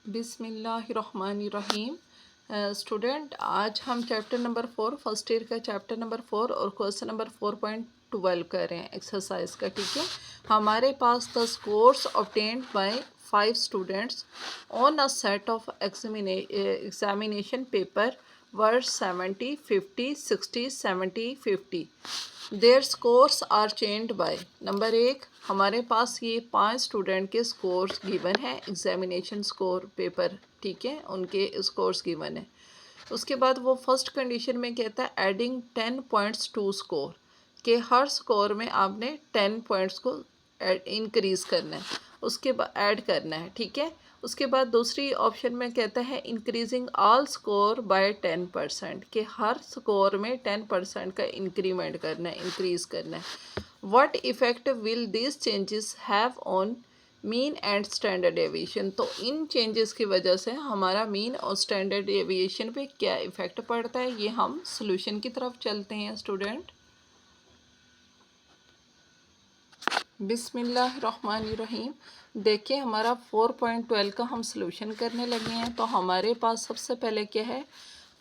बिस्मिल्लाहिर्रहमानिर्रहीम। स्टूडेंट, आज हम चैप्टर नंबर 4 फर्स्ट ईयर का चैप्टर नंबर 4 और क्वेश्चन नंबर 4.12 कर रहे हैं एक्सरसाइज का। ठीक है, हमारे पास the scores obtained by 5 students on a set of examination paper were 70, 50, 60, 70, 50। Their scores are changed by. Number 1, हमारे पास ये 5 स्टूडेंट के स्कोर्स गिवन है, एग्जामिनेशन स्कोर पेपर। ठीक है, उनके स्कोर्स गिवन है। उसके बाद वो फर्स्ट कंडीशन में कहता है एडिंग 10 पॉइंट्स टू स्कोर, कि हर स्कोर में आपने 10 पॉइंट्स को इंक्रीज़ करना है, उसके बाद ऐड करना है। ठीक है, उसके बाद दूसरी ऑप्शन में कहता है इंक्रीजिंग ऑल स्कोर बाय 10%, कि हर स्कोर में 10% का इंक्रीमेंट करना है, इंक्रीज़ करना है। What effect will this changes have on mean and standard deviation. तो इन चेंजेस की वजह से हमारा मीन और स्टैंडर्ड डेविएशन पे क्या इफ़ेक्ट पड़ता है, ये हम सॉल्यूशन की तरफ चलते हैं स्टूडेंट। बिस्मिल्लाहिर्रहमानिर्रहीम। देखिए, हमारा 4.12 का हम सॉल्यूशन करने लगे हैं। तो हमारे पास सबसे पहले क्या है,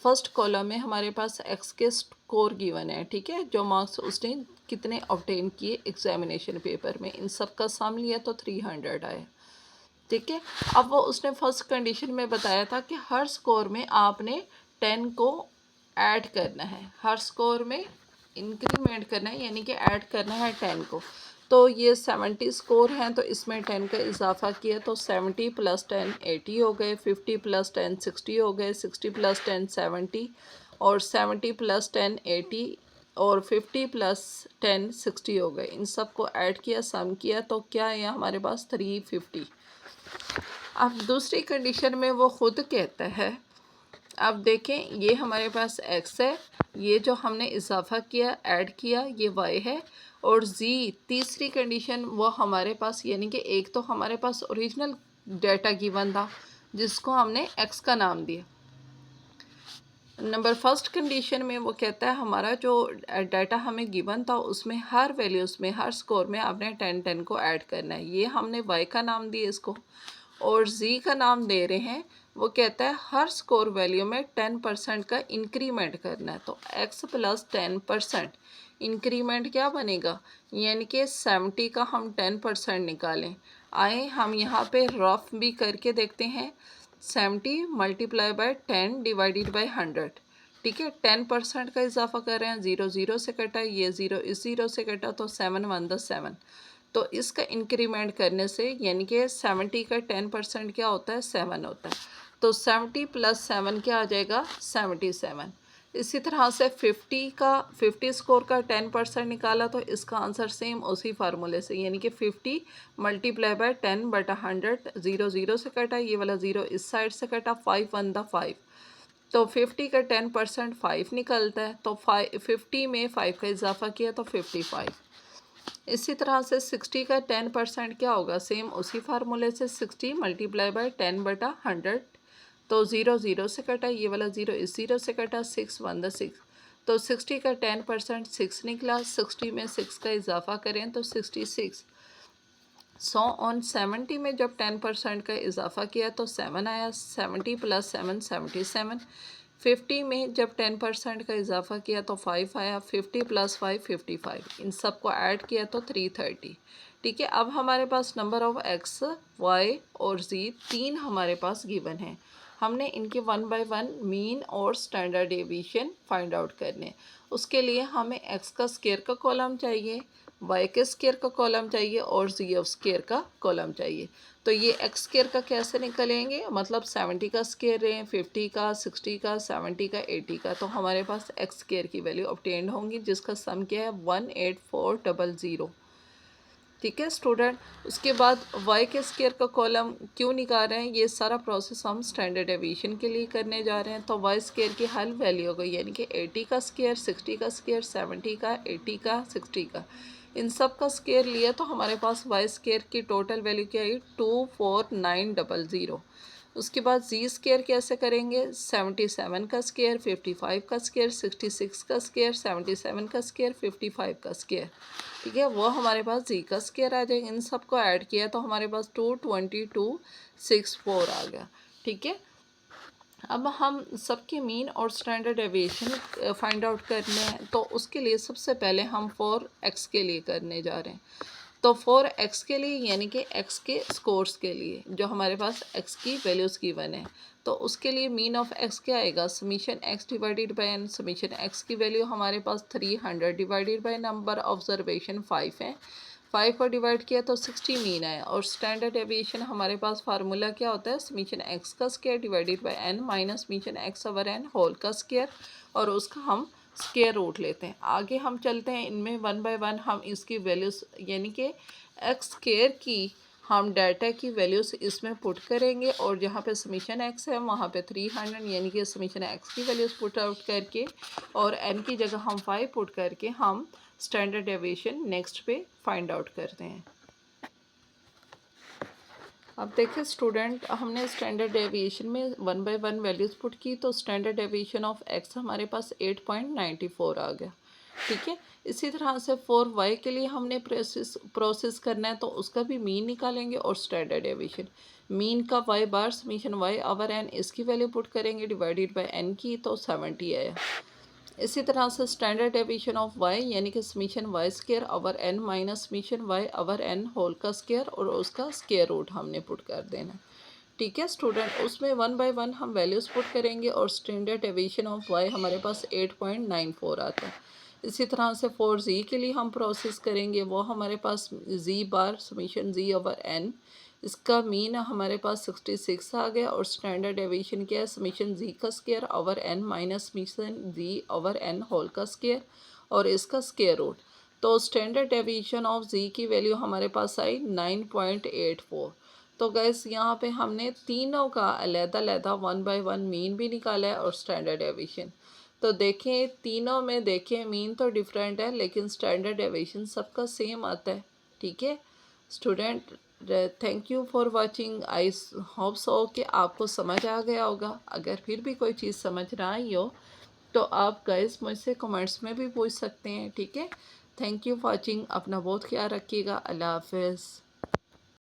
फर्स्ट कॉलम में हमारे पास एक्स के स्कोर गिवन है। ठीक है, जो मार्क्स उसने कितने ऑब्टेन किए एग्जामिनेशन पेपर में, इन सब का सम लिया तो 300 आया। ठीक है, अब वो उसने फर्स्ट कंडीशन में बताया था कि हर स्कोर में आपने 10 को ऐड करना है, हर स्कोर में इंक्रीमेंट करना है, यानी कि ऐड करना है 10 को। तो ये 70 स्कोर हैं, तो इसमें 10 का इजाफा किया तो 70 + 10 80 हो गए, 50 + 10 60 हो गए, 60 + 10 70, और 70 + 10 80, और 50 + 10 60 हो गए। इन सब को ऐड किया, सम किया, तो क्या है हमारे पास 350। अब दूसरी कंडीशन में वो खुद कहता है, अब देखें, ये हमारे पास x है, ये जो हमने इजाफा किया, ऐड किया, ये y है, और z तीसरी कंडीशन वो हमारे पास, यानी कि एक तो हमारे पास ओरिजिनल डाटा गिवन था जिसको हमने x का नाम दिया। नंबर फर्स्ट कंडीशन में वो कहता है हमारा जो डाटा हमें गिवन था उसमें हर वैल्यूज़ में, हर स्कोर में आपने 10 को ऐड करना है। ये हमने y का नाम दिया इसको, और z का नाम दे रहे हैं। वो कहता है हर स्कोर वैल्यू में 10% का इंक्रीमेंट करना है। तो x + 10% इंक्रीमेंट क्या बनेगा, यानी कि 70 का हम 10% निकालें। आए हम यहाँ पे रफ भी करके देखते हैं। 70 × 10 डिवाइडेड बाई 100। ठीक है, 10% का इजाफा कर रहे हैं, 0 0 से कटा, ये 0 इस 0 से कटा, तो 7 1 द 7। तो इसका इंक्रीमेंट करने से, यानी कि 70 का 10% क्या होता है, 7 होता है। तो 70 + 7 क्या आ जाएगा, 77। इसी तरह से 50 स्कोर का 10% निकाला, तो इसका आंसर सेम उसी फार्मूले से, यानी कि 50 × 10/100, 0 0 से कटा, ये वाला 0 इस साइड से कटा, 5 1 द 5। तो 50 का 10% 5 निकलता है, तो 50 में 5 का इजाफा किया तो 55। इसी तरह से 60 का 10% क्या होगा, सेम उसी फार्मूले से, 60 × 10/100। तो 0 0 से कटा, ये वाला 0 इस 0 से कटा, 6 1 द 6। तो 60 का 10% 6 निकला, 60 में 6 का इजाफा करें तो 66। 70 में जब 10% का इजाफा किया तो 7 आया, 70 + 7 77। 50 में जब 10% का इजाफा किया तो 5 आया, 50 + 5 55। इन सब को ऐड किया तो 330। ठीक है, अब हमारे पास नंबर ऑफ x, y और z तीन हमारे पास गिवन है। हमने इनके 1 बाय 1 मीन और स्टैंडर्ड डेविएशन फाइंड आउट करने। उसके लिए हमें x का स्क्वायर का कॉलम चाहिए, y के स्क्वायर का कॉलम चाहिए, और z ऑफ स्क्वायर का कॉलम चाहिए। तो ये x स्क्वायर का कैसे निकलेंगे, मतलब 70 का स्क्वायर है, 50 का, 60 का, 70 का, 80 का। तो हमारे पास x स्क्वायर की वैल्यू ऑब्टेन्ड होंगी, जिसका सम क्या है 18400। ठीक है स्टूडेंट, उसके बाद y के स्क्वायर का कॉलम क्यों निकाल रहे हैं, ये सारा प्रोसेस हम स्टैंडर्ड डेविएशन के लिए करने जा रहे हैं। तो y स्क्वायर की हल वैल्यू हो गई, यानी कि 80 का स्क्वायर, 60 का स्क्वायर, 70 का, 80 का, 60 का, इन सब का स्क्वायर लिया तो हमारे पास y स्क्वायर की टोटल वैल्यू क्या आई, 24900। उसके बाद जी स्क्वायर कैसे करेंगे, 77 का स्क्वायर, 55 का स्क्वायर, 66 का स्क्वायर, 77 का स्क्वायर, 55 का स्क्वायर। ठीक है, वो हमारे पास जी का स्क्वायर आ जाएगा। इन सब को ऐड किया तो हमारे पास 22264 आ गया। ठीक है। अब हम सबके मीन और स्टैंडर्ड डेविएशन फाइंड आउट करने हैं, तो उसके लिए सबसे पहले हम 4x के लिए करने जा रहे हैं। तो 4x के लिए यानी कि x के स्कोर्स के लिए जो हमारे पास x की वैल्यूज़ गिवन है, तो उसके लिए मीन ऑफ x क्या आएगा, summation x divided by n। Summation x की वैल्यू हमारे पास 300 डिवाइडेड बाय नंबर ऑब्जर्वेशन 5 है, 5 को डिवाइड किया तो 60 मीन आया। और स्टैंडर्ड डेविएशन हमारे पास फार्मूला क्या होता है, समीशन x का square divided by n minus summation x over n whole का स्क्वायर, और उसका हम स्क्वायर रूट लेते हैं। आगे हम चलते हैं इनमें वन बाय वन हम इसकी वैल्यूज़ यानी कि एक्स स्क्वायर की हम डाटा की वैल्यूज़ इसमें पुट करेंगे, और जहाँ पे समीशन एक्स है वहाँ पे 300 यानी कि समीशन एक्स की वैल्यूज़ पुट आउट करके और एन की जगह हम 5 पुट करके हम स्टैंडर्ड डेविएशन नेक्स्ट पे फाइंड आउट करते हैं। अब देखिए स्टूडेंट, हमने स्टैंडर्ड डेविएशन में one by one values put की, तो स्टैंडर्ड डेविएशन ऑफ एक्स हमारे पास 8.94 आ गया। ठीक है। इसी तरह से फॉर वाई के लिए हमने प्रोसेस करना है, तो उसका भी मीन निकालेंगे और स्टैंडर्ड डेविएशन मीन का वाई बार समीशन वाई ओवर एन इसकी वैल्यू पुट करेंगे डिवाइडेड बाय एन की, तो 70 आया। इसी तरह से स्टैंडर्ड डेविएशन ऑफ वाई यानी कि summation Y square over N minus summation Y over N whole का स्क्वायर, और उसका स्क्वायर रूट हमने पुट कर देना। ठीक है स्टूडेंट, उसमें वन बाय वन हम वैल्यूज़ पुट करेंगे और स्टैंडर्ड डेविएशन ऑफ वाई हमारे पास 8.94 आता है। इसी तरह से फॉर जी के लिए हम प्रोसेस करेंगे, वो हमारे पास जी बार समीशन जी ओवर एन, इसका मीन हमारे पास 66 आ गया, और स्टैंडर्ड डेविएशन क्या है, समीशन जी का square over N minus summation G over N whole का स्क्वायर, और इसका स्क्वायर रूट। तो स्टैंडर्ड डेविएशन ऑफ जी की वैल्यू हमारे पास आई 9.84। तो गैस यहाँ पे हमने तीनों का अलग-अलग वन बाय वन मीन भी निकाला है और स्टैंडर्ड डेविएशन। तो देखें तीनों में देखें मीन तो डिफरेंट है, लेकिन स्टैंडर्ड डेविएशन सबका सेम आता है। ठीक है student, thank you for watching. I hope so कि आपको समझ आ गया होगा। अगर फिर भी कोई चीज़ समझ ना आई हो तो आप गाइस मुझसे कमेंट्स में भी पूछ सकते हैं। ठीक है, थैंक यू फॉर वाचिंग। अपना बहुत ख्याल रखिएगा। अल्लाह हाफिज़।